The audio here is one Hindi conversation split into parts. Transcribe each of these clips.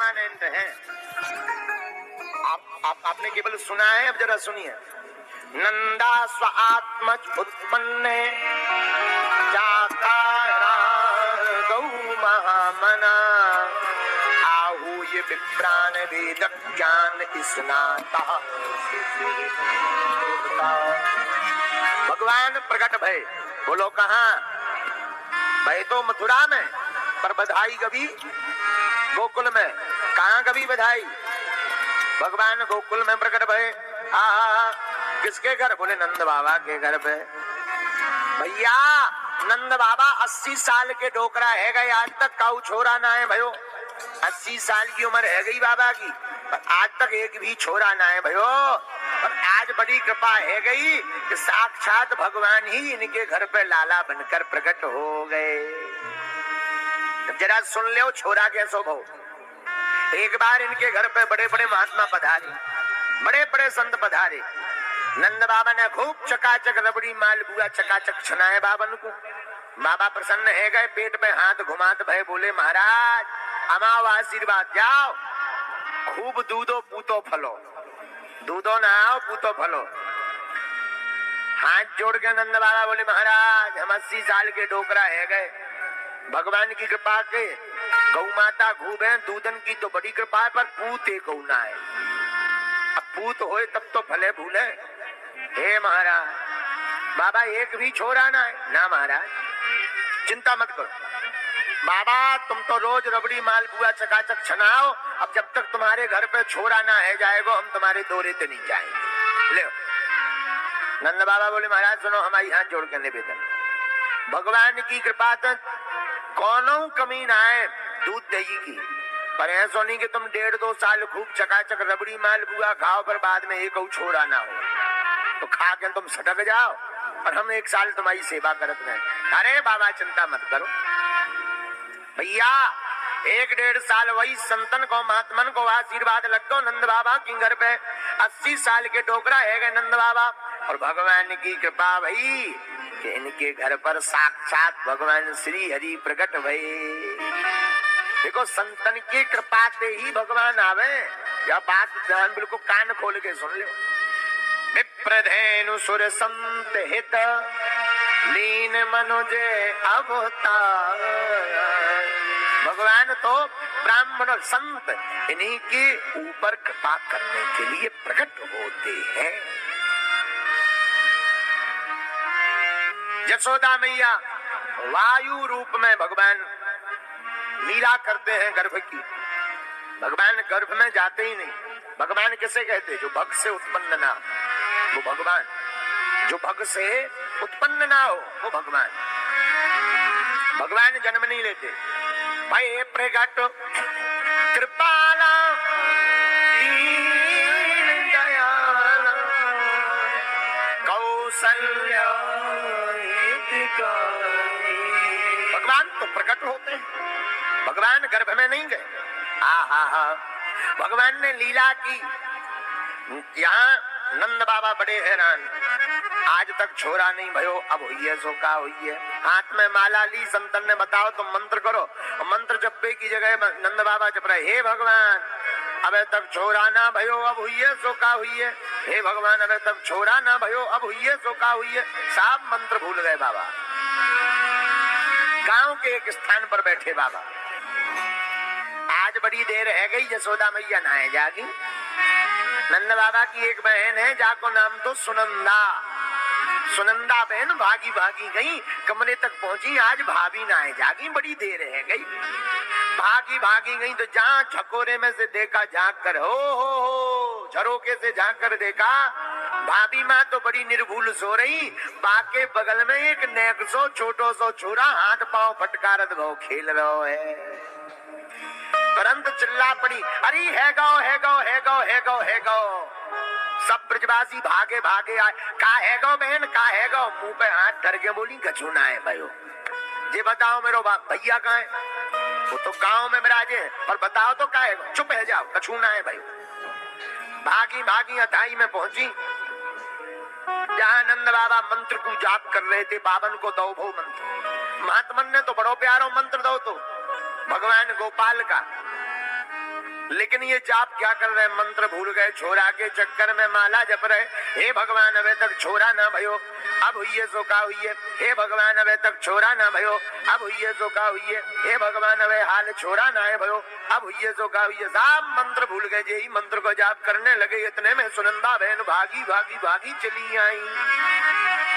परमानेंट है। आपने केवल सुना है, अब जरा सुनिए। नंदा स्व आत्म उत्पन्न जाकारा गौ महामना आहूय विप्रान वेद ज्ञान स्नाता। भगवान प्रकट भय, बोलो कहाँ? भय तो मथुरा में, पर बधाई कभी गोकुल में। कहाँ कभी बधाई? भगवान गोकुल में प्रकट भय। किसके घर? बोले नंद बाबा के घर पे। भैया नंद बाबा 80 साल के डोकरा है गए, आज तक काऊ छोरा ना है भयो। 80 साल की उम्र है गई बाबा की, पर आज तक एक भी छोरा ना है भयो। और आज बड़ी कृपा है गई कि साक्षात भगवान ही इनके घर पे लाला बनकर प्रकट हो गए। जरा सुन लो छोरा के स्वभाव। एक बार इनके घर पे बड़े बड़े महात्मा पधारे, बड़े बड़े संत पधारे। नंद बाबा ने खूब चकाचक रबड़ी मालपुआ चकाचक छनाए बाबन को। बाबा प्रसन्न है गए, पेट में हाथ घुमात भय बोले महाराज अमाव आशीर्वाद जाओ, खूब दूधो पूतो फलो, दूधो नहाओ पूतो फलो। हाथ जोड़ के नंद बाबा बोले महाराज हम 80 साल के डोकरा है गए, भगवान की कृपा के गौ माता खूब है, दूधन की तो बड़ी कृपा है, पर पूत एक ना है। अब पूत होए तब तो फले भूले। हे महाराज बाबा एक भी छोरा ना है। ना महाराज चिंता मत करो बाबा, तुम तो रोज रबड़ी मालपुआ चकाचक छनाओ, अब जब तक तुम्हारे घर पे छोरा ना है जाएगा हम तुम्हारे दौरे पे नहीं जाएंगे। ले नंद बाबा बोले महाराज सुनो, हमारी हाथ जोड़ के निवेदन, भगवान की कृपा तो कौनों कमी ना है दूध दही की, पर ऐसा नहीं कि तुम 1.5-2 साल खूब चकाचक रबड़ी मालपुआ खाओ पर बाद में एक छोरा ना हो तो खा के तुम सटक जाओ और हम 1 साल तुम्हारी सेवा करत रहे। अरे बाबा चिंता मत करो भैया, 1-1.5 साल वही संतन को महात्मन को आशीर्वाद लग गो। नंद बाबा के घर पे 80 साल के डोकरा है गए नंद बाबा, और भगवान की कृपा भई कि इनके घर पर साक्षात भगवान श्री हरि प्रकट भये। देखो संतन की कृपा से ही भगवान आवे। यह बात ध्यान बिल्कुल कान खोल के सुन लो। विप्रधेनु सुर संत हित लीन मनुजे अवतार। भगवान तो ब्राह्मण और संत इन्हीं के ऊपर कृपा करने के लिए प्रकट होते हैं। यशोदा मैया वायु रूप में भगवान लीला करते हैं गर्भ की। भगवान गर्भ में जाते ही नहीं। भगवान किसे कहते? जो भग से उत्पन्न ना, वो भगवान। जो भग से उत्पन्न ना हो वो भगवान। भगवान जन्म नहीं लेते। भाई प्रकट कृपाला दीन दयाल कौशल्या। भगवान तो प्रकट होते हैं, भगवान गर्भ में नहीं गए। भगवान ने लीला की। यहाँ नंद बाबा बड़े हैरान, आज तक छोरा नहीं भयो, अब हुई है सो का हुई है। हाथ में माला ली, संतन ने बताओ तुम मंत्र करो। मंत्र जपे की जगह नंद बाबा जप रहे, हे भगवान अब तक छोरा ना भयो, अब हुई है सो का हुई है। हे भगवान अब तक छोरा ना भयो, अब हुई है सो का हुई है। सब मंत्र भूल गए बाबा। गांव के एक स्थान पर बैठे बाबा। आज बड़ी देर है गई, यशोदा मैया नहाए जागी। नंद बाबा की एक बहन है जाको नाम तो सुनंदा। सुनंदा बहन भागी भागी गई, कमरे तक पहुंची। आज भाभी नहाए जागी, बड़ी देर है गई। भागी भागी गई तो जहाँ झकोरे में से देखा झांक कर, हो झरोके से झांक कर देखा भाभी माँ तो बड़ी निर्भूल सो रही। बाके बगल में एक नेकसो छोटो सो छोरा हाथ पांव फटकारत भो खेल रहो है। तुरंत चिल्ला पड़ी, अरे है गौ है गौ है गौ है गौ है गौ। सब ब्रजवासी भागे भागे आए। का है गौ बहन, का है गौ? मुंह पे हाथ धर के बोली कछु ना है भयो। ये बताओ मेरो भैया कहाँ है? वो तो गांव में विराजे हैं, पर बताओ तो का है? चुप है जाओ, कछु ना है भयो। भागी भागी अथाई में पहुंची जहाँ नंद बाबा मंत्र को जाप कर रहे थे। बावन को दो भो मंत्र। महात्मन ने तो बड़ो प्यारो मंत्र दो तो भगवान गोपाल का। लेकिन ये जाप क्या कर रहे, मंत्र भूल गए, छोरा के चक्कर में माला जप रहे। हे भगवान अबे तक छोरा ना भयो, अब हुई सो का हुई। हे भगवान अबे तक छोरा ना भयो, अब हुई सो का हुई। हे भगवान अबे हाल छोरा ना है भयो, अब हुई सो का हुई। सब मंत्र भूल गए, यही मंत्र को जाप करने लगे। इतने में सुनंदा बहन भागी भागी भागी चली आई।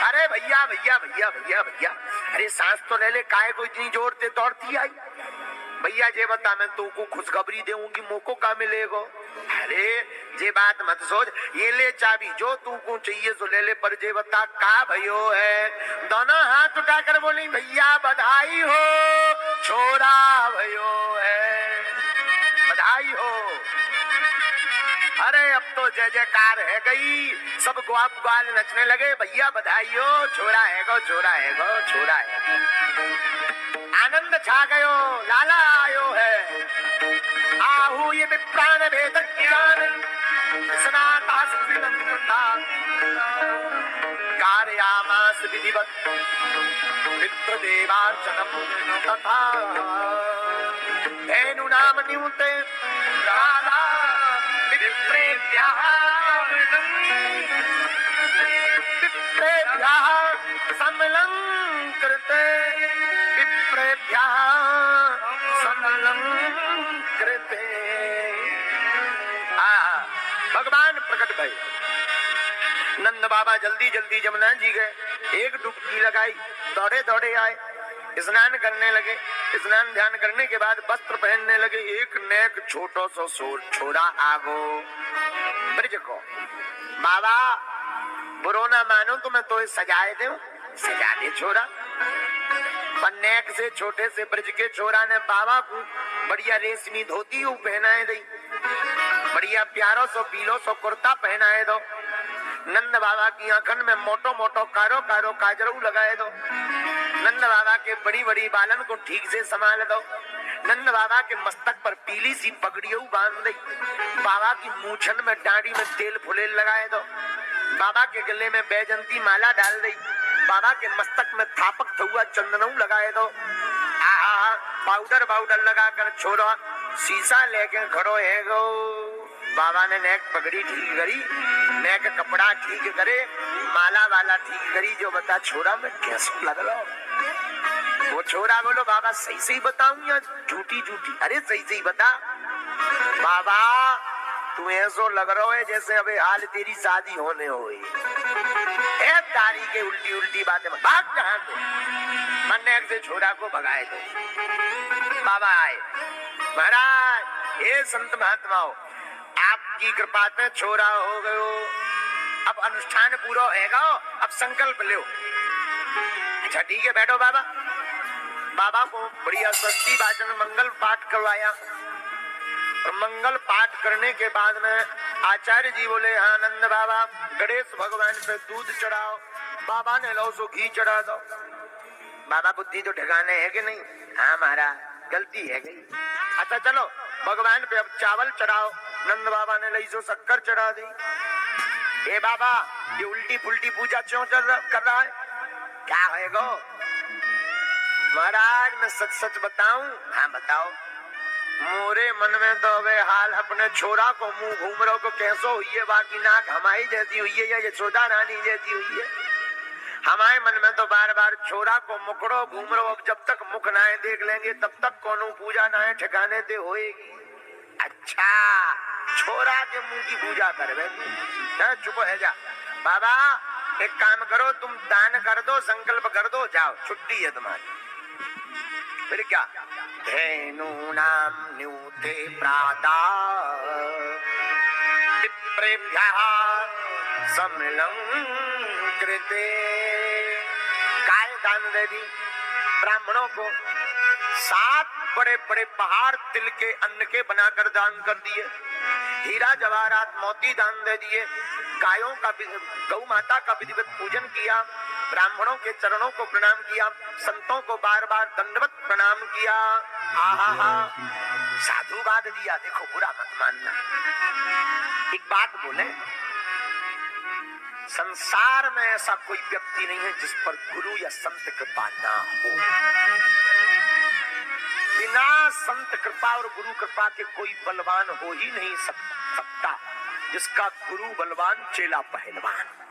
अरे भैया भैया भैया भैया भैया, अरे सांस तो ले ले, काहे को इतनी जोर से दौड़ती आई। भैया जे बता, मैं तू को खुशखबरी देऊंगी, मोको का मिलेगो। अरे जे बात मत सोच, ये ले चाबी, जो तू को चाहिए सो ले ले, पर जे बता का भयो है। दोनों हाथ उठाकर बोली, भैया बधाई हो, छोरा भयो है, बधाई हो। अरे अब तो जय जयकार है गई, सब ग्वाल ग्वाल नचने लगे। भैया बधाई हो, छोरा है गो, छोरा है गो, छोरा है। आनंद छा गयो, लाला आयो है। आहू ये विप्राण भेद ज्ञान स्नातास विनम्रता कार्यामास विधिवत पितृ देवार्चनम तथा धेनु नाम न्यूते राधा विप्रेभ्यः समलंकृते विप्रेभ्यः समलंकृते। भगवान प्रकट भय। नंद बाबा जल्दी जल्दी जमुना जी गए, एक डुबकी लगाई, दौड़े दौड़े आए, स्नान करने लगे। स्नान ध्यान करने के बाद वस्त्र पहनने लगे। एक नेक छोटो सो छोरा आगो ब्रिज को, बाबा बुरो ना मानो तो मैं तो सजाए दे, सजा दे छोरा। पन्नेक से छोटे से ब्रज के छोरा ने बाबा को बढ़िया रेशमी धोती पहनाए दी, बढ़िया प्यारो सो पीलो सो कुर्ता पहनाए दो। नंद बाबा की आंखन में मोटो मोटो कारो कारो काजरू लगाए दो। नंद बाबा के बड़ी बड़ी बालन को ठीक से संभाल दो। नंद बाबा के मस्तक पर पीली सी पगड़ियों बांध दी। बाबा की मूछन में डांडी में तेल फुलेल लगाए दो। बाबा के गले में बैजंती माला डाल दी। बाबा के मस्तक में थापक हुआ चंदनऊ लगाए दो। आहा पाउडर पाउडर लगाकर छोरा शीशा लेके खड़ो है गो। बाबा ने नेक पगड़ी ठीक करी, नेक कपड़ा ठीक करे, माला वाला ठीक करी। जो बता छोरा में कैसे लग रहा। वो छोरा बोलो, बाबा सही सही बताऊं या झूठी झूठी? अरे सही सही बता। बाबा तू ऐसो लग रहा है जैसे अबे हाल तेरी शादी होने हो। तारी के उल्टी उल्टी बातें भाग जहां से। मन्ने से छोरा को भगाए दो। बाबा आए, महाराज ये संत महात्माओं, आपकी कृपा से छोरा हो गयो, अब अनुष्ठान पूरा होगा, अब संकल्प लो। अच्छा ठीक है, बैठो बाबा। बाबा को बढ़िया स्वस्ति वाचन मंगल पाठ करवाया। मंगल पाठ करने के बाद में आचार्य जी बोले, आनंद बाबा गणेश भगवान पे दूध चढ़ाओ। बाबा ने लो सो घी चढ़ा दो। बाबा बुद्धि तो ठिकाने है कि नहीं? हाँ महाराज गलती है गई। अच्छा चलो भगवान पे अब चावल चढ़ाओ। नंद बाबा ने लई सो शक्कर चढ़ा दी। ए बाबा ये उल्टी पुल्टी पूजा क्यों कर रहा है? क्या है गो? महाराज मैं सच सच बताऊं? हाँ बताओ। मोरे मन में तो अबे हाल अपने छोरा को मुंह घूम रहा को कैसो हुई है, बाकी नाक हमारी जैसी हुई है या यशोदा रानी जैसी हुई है। हमारे मन में तो बार बार छोरा को मुकड़ो घूम रहो। अब जब तक मुख नाए देख लेंगे तब तक कोनो पूजा नाए ठिकाने दे होएगी। अच्छा छोरा के मुंह की पूजा कर बैठी, चुप है जा। बाबा एक काम करो, तुम दान कर दो, संकल्प कर दो, जाओ छुट्टी है तुम्हारी। फिर क्या? धेनु नाम न्यूते प्रादा विप्रेभ्यः समलंकृते। काय दान दे दी ब्राह्मणों को। 7 बड़े बड़े पहाड़ तिल के अन्न के बनाकर दान कर दिए। हीरा जवाहरात मोती दान दे दिए। गायों का गौ माता का विधिवत पूजन किया। ब्राह्मणों के चरणों को प्रणाम किया। संतों को बार बार दंडवत प्रणाम किया। आहा साधुवाद दिया। देखो बुरा मत मानना। एक बात बोले, संसार में ऐसा कोई व्यक्ति नहीं है जिस पर गुरु या संत कृपा ना हो। बिना संत कृपा और गुरु कृपा के कोई बलवान हो ही नहीं सकता। जिसका गुरु बलवान चेला पहलवान।